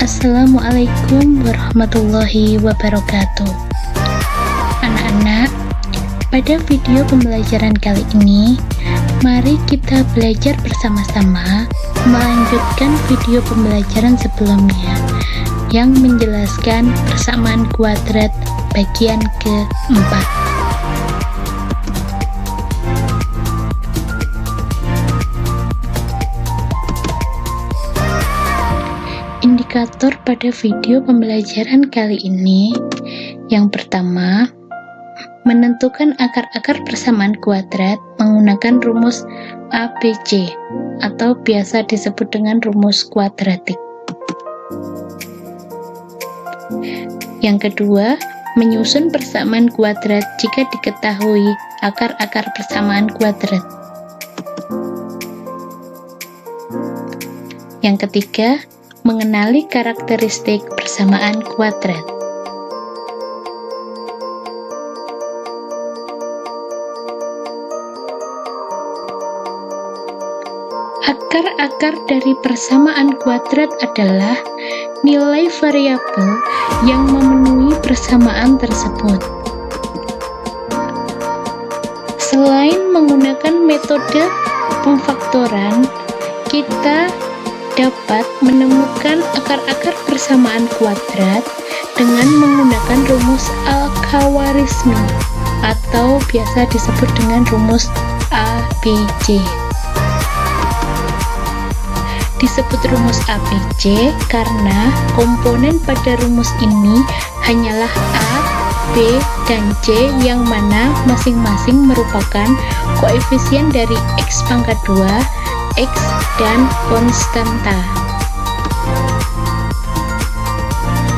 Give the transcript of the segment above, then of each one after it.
Assalamualaikum warahmatullahi wabarakatuh. Anak-anak, pada video pembelajaran kali ini, mari kita belajar bersama-sama melanjutkan video pembelajaran sebelumnya yang menjelaskan persamaan kuadrat bagian keempat. Indikator pada video pembelajaran kali ini, yang pertama, menentukan akar-akar persamaan kuadrat menggunakan rumus ABC atau biasa disebut dengan rumus kuadratik. Yang kedua, menyusun persamaan kuadrat jika diketahui akar-akar persamaan kuadrat. Yang ketiga, mengenali karakteristik persamaan kuadrat. Akar-akar dari persamaan kuadrat adalah nilai variabel yang memenuhi persamaan tersebut. Selain menggunakan metode pemfaktoran, kita dapat menemukan akar-akar persamaan kuadrat dengan menggunakan rumus Al-Khawarizmi atau biasa disebut dengan rumus ABC. Disebut rumus ABC karena komponen pada rumus ini hanyalah A, B, dan C yang mana masing-masing merupakan koefisien dari X pangkat 2, X, dan konstanta.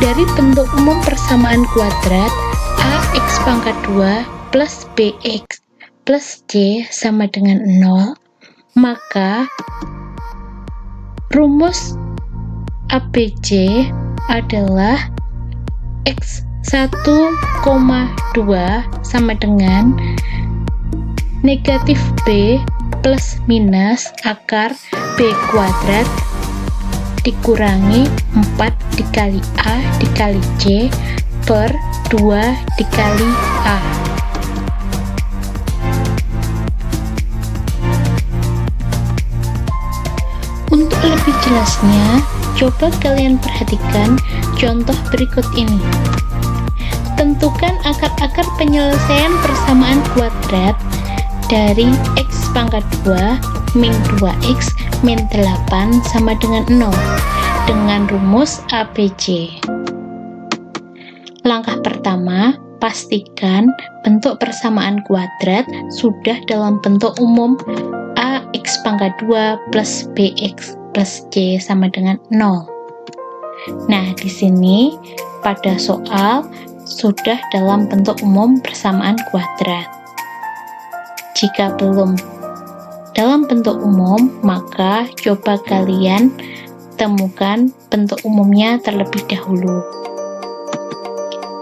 Dari bentuk umum persamaan kuadrat AX pangkat 2 plus BX plus C sama dengan 0, maka rumus ABC adalah X1,2 sama dengan negatif B plus minus akar B kuadrat dikurangi 4 dikali A dikali C per 2 dikali A. Untuk lebih jelasnya, coba kalian perhatikan contoh berikut ini. Tentukan akar-akar penyelesaian persamaan kuadrat dari X pangkat 2 min 2X min 8 sama dengan 0 dengan rumus ABC. Langkah pertama, pastikan bentuk persamaan kuadrat sudah dalam bentuk umum AX pangkat 2 plus BX plus C sama dengan 0. Nah, di sini pada soal sudah dalam bentuk umum persamaan kuadrat. Jika belum dalam bentuk umum, maka coba kalian temukan bentuk umumnya terlebih dahulu.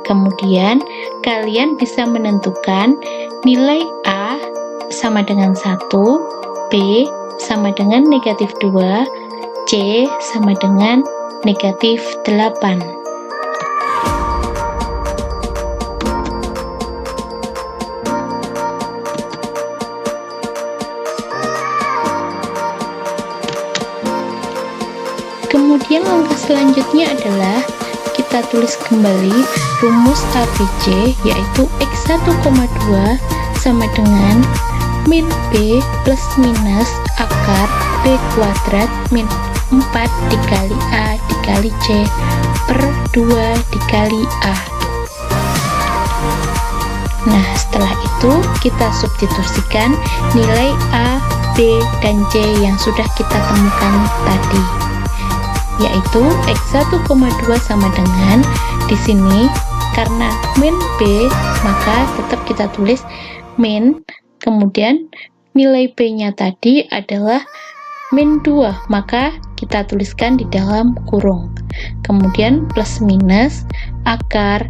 Kemudian, kalian bisa menentukan nilai A sama dengan 1, B sama dengan negatif 2, C sama dengan negatif 8. Kemudian langkah selanjutnya adalah kita tulis kembali rumus ABC, yaitu X1,2 sama dengan min B plus minus akar B kuadrat min 4 dikali A dikali C per 2 dikali A. Nah, setelah itu kita substitusikan nilai A, B, dan C yang sudah kita temukan tadi, yaitu X1,2 sama dengan, di sini karena min B maka tetap kita tulis min, kemudian nilai B-nya tadi adalah min 2, maka kita tuliskan di dalam kurung. Kemudian plus minus akar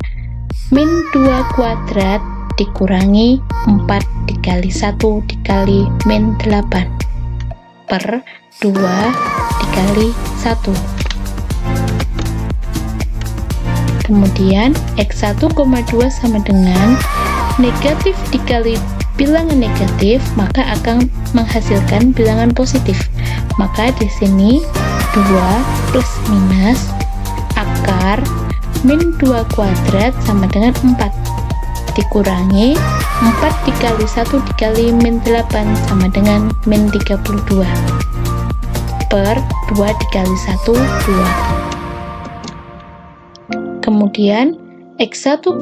min 2 kuadrat dikurangi 4 dikali 1 dikali min 8 per 2 dikali 1. Kemudian X1,2 sama dengan negatif dikali bilangan negatif, maka akan menghasilkan bilangan positif. Maka di sini 2 plus minus akar min 2 kuadrat sama dengan 4 dikurangi 4 dikali 1 dikali min 8 sama dengan min 32 per 2 dikali 1, 2. Kemudian X1,2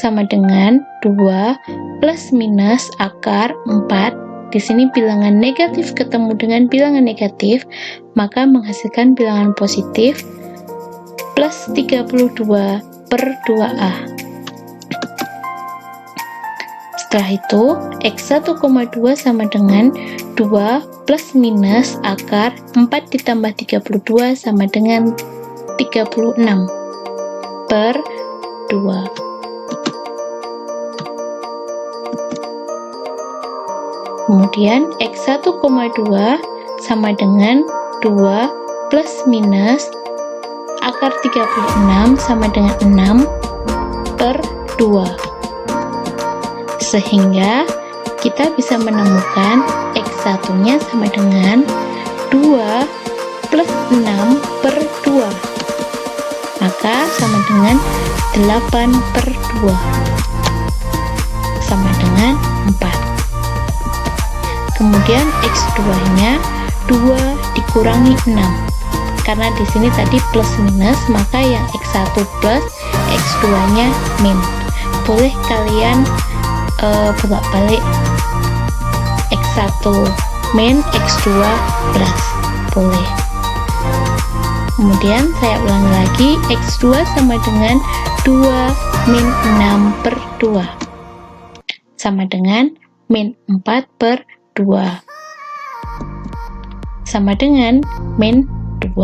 sama dengan 2 plus minus akar 4. Di sini bilangan negatif ketemu dengan bilangan negatif, maka menghasilkan bilangan positif plus 32 per 2A. Setelah itu, X1,2 sama dengan 2 plus minus akar 4 ditambah 32 sama dengan 36 per 2. Kemudian X1,2 sama dengan 2 plus minus akar 36 sama dengan 6 per 2. Sehingga kita bisa menemukan X1-nya sama dengan 2 plus 6 per 2. Maka sama dengan 8 per 2. Sama dengan 4. Kemudian X2-nya 2 dikurangi 6. Karena di sini tadi plus minus, maka yang X1 plus, X2-nya min. Boleh kalian bolak-balik X1 min, X2 plus. Boleh. Kemudian saya ulangi lagi, X2 sama dengan 2 min 6 per 2. Sama dengan min 4 per 2. Sama dengan min 2.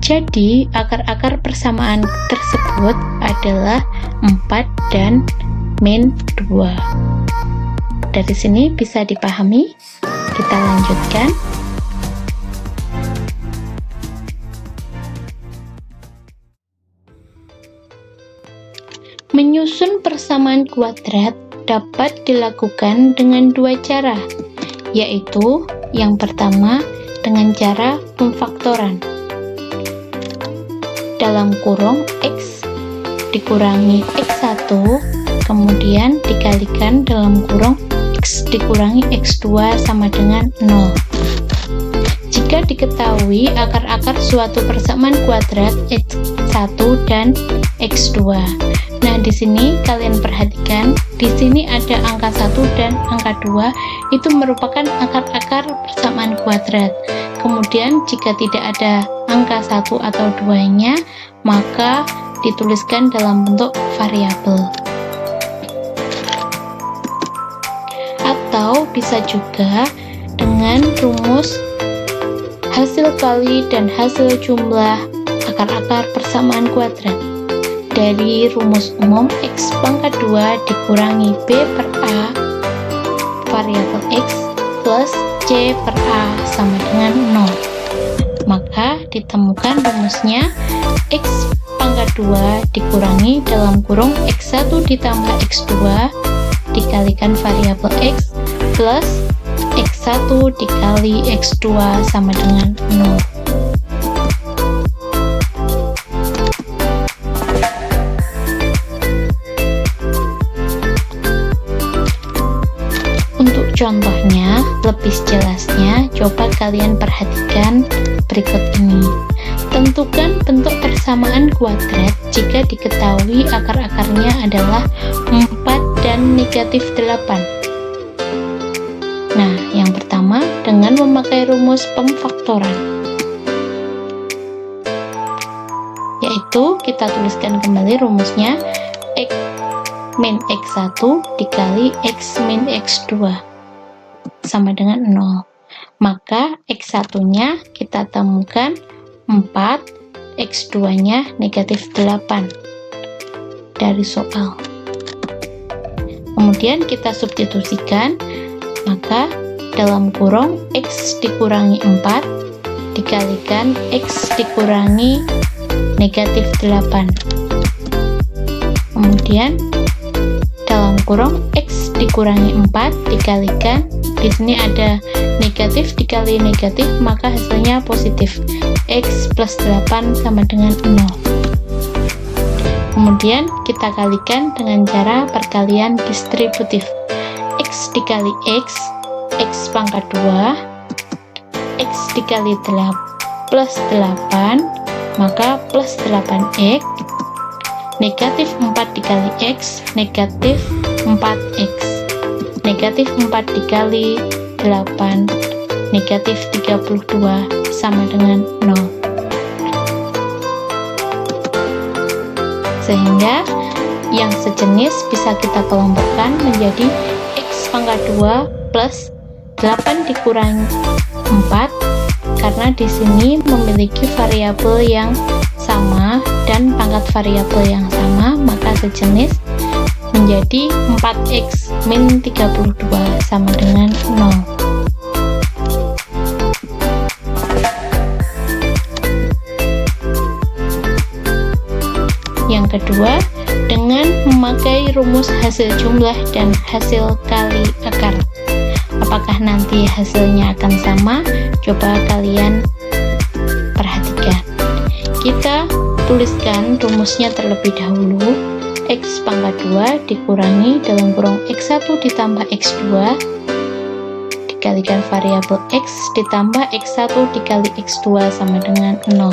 Jadi, akar-akar persamaan tersebut adalah 4 dan min 2. Dari sini bisa dipahami? Kita lanjutkan. Menyusun persamaan kuadrat dapat dilakukan dengan dua cara, yaitu yang pertama dengan cara pemfaktoran. Dalam kurung X dikurangi X1, kemudian dikalikan dalam kurung X dikurangi X2 sama dengan 0. Jika diketahui akar-akar suatu persamaan kuadrat X1 dan X2. Nah, di sini kalian perhatikan, di sini ada angka 1 dan angka 2, itu merupakan akar-akar persamaan kuadrat. Kemudian jika tidak ada angka 1 atau 2-nya, maka dituliskan dalam bentuk variabel. Atau bisa juga dengan rumus hasil kali dan hasil jumlah akar-akar persamaan kuadrat. Dari rumus umum X pangkat 2 dikurangi B per A variabel X plus C per A sama dengan 0. Maka ditemukan rumusnya X pangkat 2 dikurangi dalam kurung X1 ditambah X2 dikalikan variabel X plus X1 dikali X2 sama dengan 0. Untuk contohnya, lebih jelasnya, coba kalian perhatikan berikut ini. Tentukan bentuk persamaan kuadrat jika diketahui akar-akarnya adalah 4 dan negatif 8. Nah, yang pertama dengan memakai rumus pemfaktoran, yaitu kita tuliskan kembali rumusnya X min X1 dikali X min X2 sama dengan 0. Maka X1-nya kita temukan 4, X2-nya negatif 8 dari soal. Kemudian kita substitusikan, maka dalam kurung X dikurangi 4 dikalikan X dikurangi negatif 8. Kemudian dalam kurung X dikurangi 4 dikalikan, di sini ada negatif dikali negatif, maka hasilnya positif. X plus 8 sama dengan 0. Kemudian kita kalikan dengan cara perkalian distributif. X dikali X, X pangkat 2, X dikali plus 8, maka plus 8X, negatif 4 dikali X, negatif 4X, negatif 4 dikali 8, negatif 32 sama dengan 0. Sehingga yang sejenis bisa kita kelompokkan menjadi X pangkat 2 plus 8 dikurangi 4, karena di sini memiliki variabel yang sama dan pangkat variabel yang sama, maka sejenis menjadi 4X min 32 sama dengan 0. Yang kedua, dengan memakai rumus hasil jumlah dan hasil kali akar. Apakah nanti hasilnya akan sama? Coba kalian perhatikan. Kita tuliskan rumusnya terlebih dahulu. X pangkat 2 dikurangi dalam kurung X1 ditambah X2 dikalikan variabel X ditambah X1 dikali X2 sama dengan 0.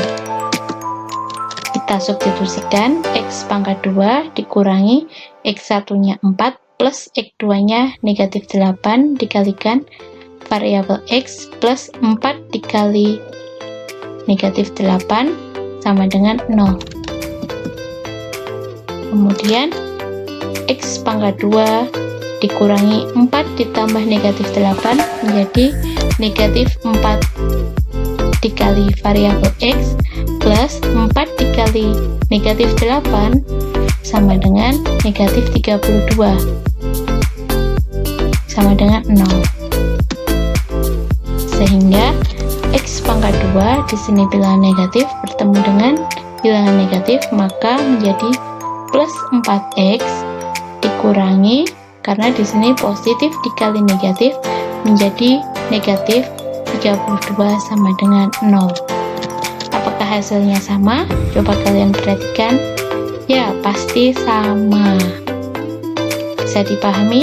Kita substitusikan X pangkat 2 dikurangi X1 nya 4 plus X2 nya negatif 8 dikalikan variabel X plus 4 dikali negatif 8 sama dengan 0. Kemudian X pangkat 2 dikurangi 4 ditambah negatif 8 menjadi negatif 4 dikali variabel X plus 4 dikali negatif 8 sama dengan negatif 32 sama dengan 0. Sehingga X pangkat 2 di sini bilangan negatif bertemu dengan bilangan negatif, maka menjadi plus 4X dikurangi, karena di sini positif dikali negatif menjadi negatif 32 sama dengan 0. Apakah hasilnya sama? Coba kalian perhatikan. Ya, pasti sama. Bisa dipahami?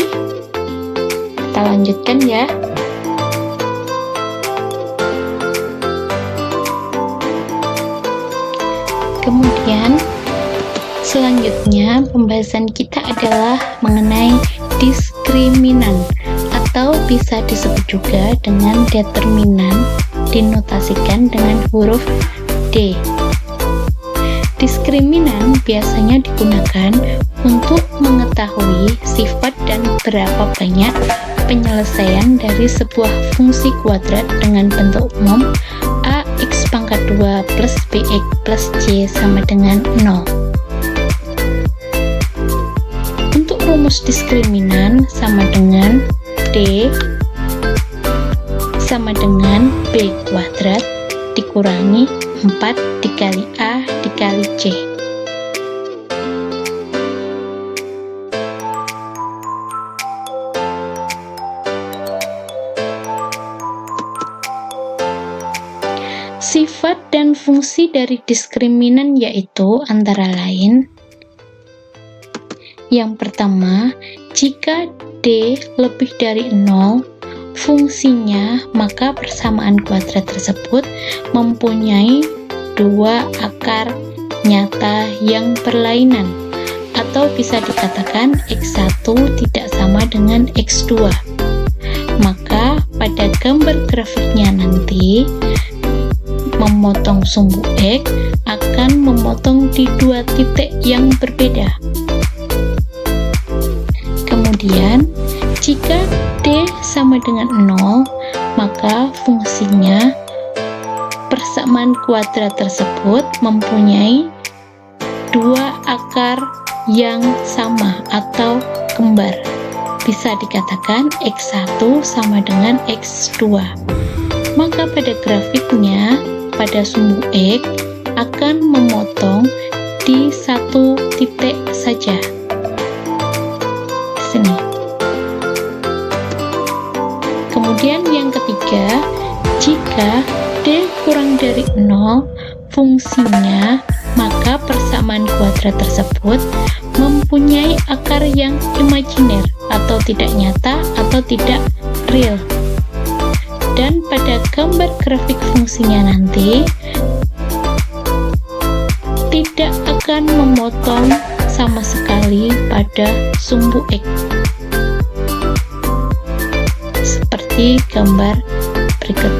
Kita lanjutkan ya. Kemudian selanjutnya pembahasan kita adalah mengenai diskriminan, atau bisa disebut juga dengan determinan, dinotasikan dengan huruf D. Diskriminan biasanya digunakan untuk mengetahui sifat dan berapa banyak penyelesaian dari sebuah fungsi kuadrat dengan bentuk umum ax pangkat 2 plus bx plus c sama dengan 0. Untuk rumus diskriminan sama dengan D sama dengan B kuadrat dikurangi 4 dikali A dikali C. Sifat dan fungsi dari diskriminan yaitu antara lain: yang pertama, jika D lebih dari 0 fungsinya, maka persamaan kuadrat tersebut mempunyai dua akar nyata yang berlainan, atau bisa dikatakan X1 tidak sama dengan X2. Maka pada gambar grafiknya nanti, memotong sumbu X akan memotong di dua titik yang berbeda. Kemudian, jika D sama dengan 0, maka fungsinya persamaan kuadrat tersebut mempunyai dua akar yang sama atau kembar. Bisa dikatakan X1 sama dengan X2. Maka pada grafiknya, pada sumbu X akan memotong di satu titik saja. Di sini. Kemudian yang ketiga, jika D kurang dari 0 fungsinya, maka persamaan kuadrat tersebut mempunyai akar yang imajiner atau tidak nyata atau tidak real. Dan pada gambar grafik fungsinya nanti tidak akan memotong sama sekali pada sumbu X, seperti gambar berikut.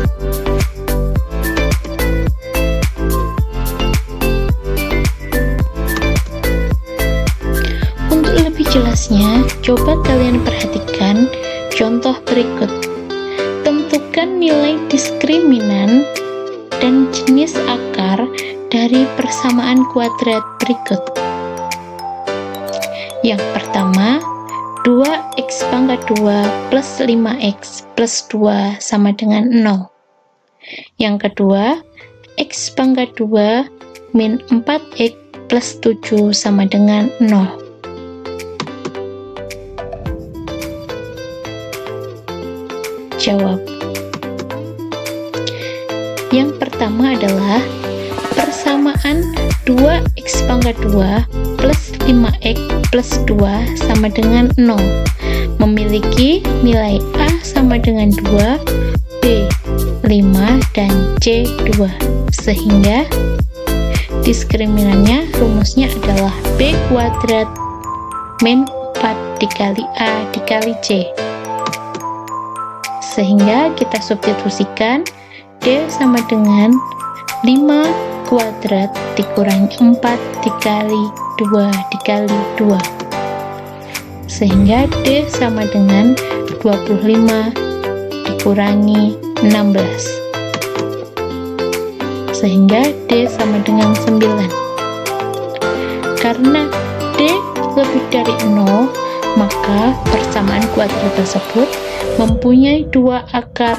Untuk lebih jelasnya, coba kalian perhatikan contoh berikut. Tentukan nilai diskriminan dan jenis akar dari persamaan kuadrat berikut. Yang pertama, 2x pangkat 2 plus 5x plus 2 sama dengan 0. Yang kedua, x pangkat 2 min 4x plus 7 sama dengan 0. Jawab. Yang pertama adalah persamaan 2x pangkat 2 plus 5x plus 2 sama dengan 0 memiliki nilai A sama dengan 2, B 5, dan C 2, sehingga diskriminannya rumusnya adalah B kuadrat min 4 dikali A dikali C. Sehingga kita substitusikan D sama dengan 5 kuadrat dikurangi 4 dikali 2 dikali 2. Sehingga D sama dengan 25 dikurangi 16. Sehingga D sama dengan 9. Karena D lebih dari 0, maka persamaan kuadrat tersebut mempunyai dua akar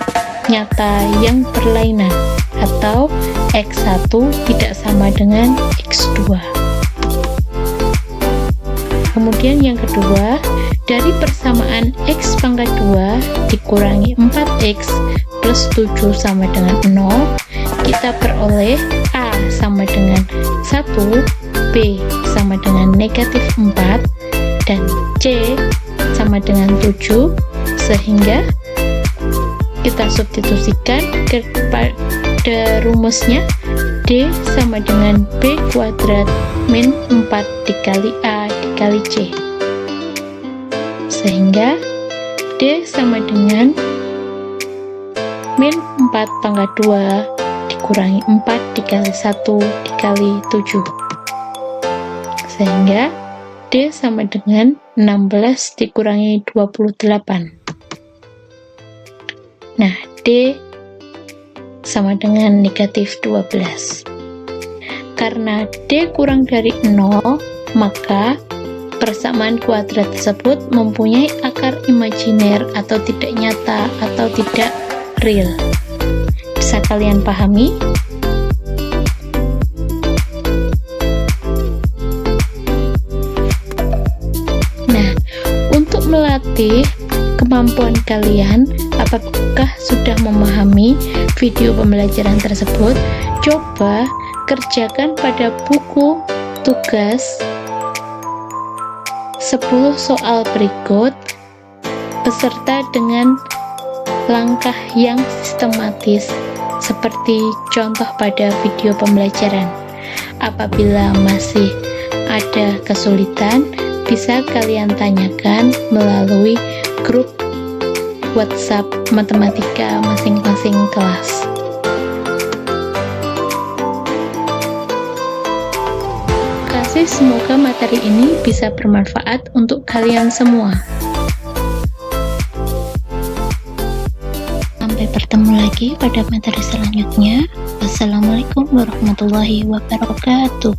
nyata yang berlainan, atau X1 tidak sama dengan X2. Kemudian yang kedua, dari persamaan X pangkat 2 dikurangi 4X plus 7 sama dengan 0, kita peroleh A sama dengan 1, B sama dengan negatif 4, dan C sama dengan 7, sehingga kita substitusikan kepada rumusnya D sama dengan B kuadrat min 4 dikali A dikali C, sehingga D sama dengan min 4 pangkat 2 dikurangi 4 dikali 1 dikali 7, sehingga D sama dengan 16 dikurangi 28. Nah, D sama dengan negatif 12. Karena D kurang dari 0, maka persamaan kuadrat tersebut mempunyai akar imajiner atau tidak nyata atau tidak real. Bisa kalian pahami? Nah, untuk melatih kemampuan kalian, apakah sudah memahami video pembelajaran tersebut? Coba kerjakan pada buku tugas 10 soal berikut beserta dengan langkah yang sistematis seperti contoh pada video pembelajaran. Apabila masih ada kesulitan, bisa kalian tanyakan melalui grup WhatsApp matematika masing-masing kelas. Semoga materi ini bisa bermanfaat untuk kalian semua. Sampai bertemu lagi pada materi selanjutnya. Wassalamualaikum warahmatullahi wabarakatuh.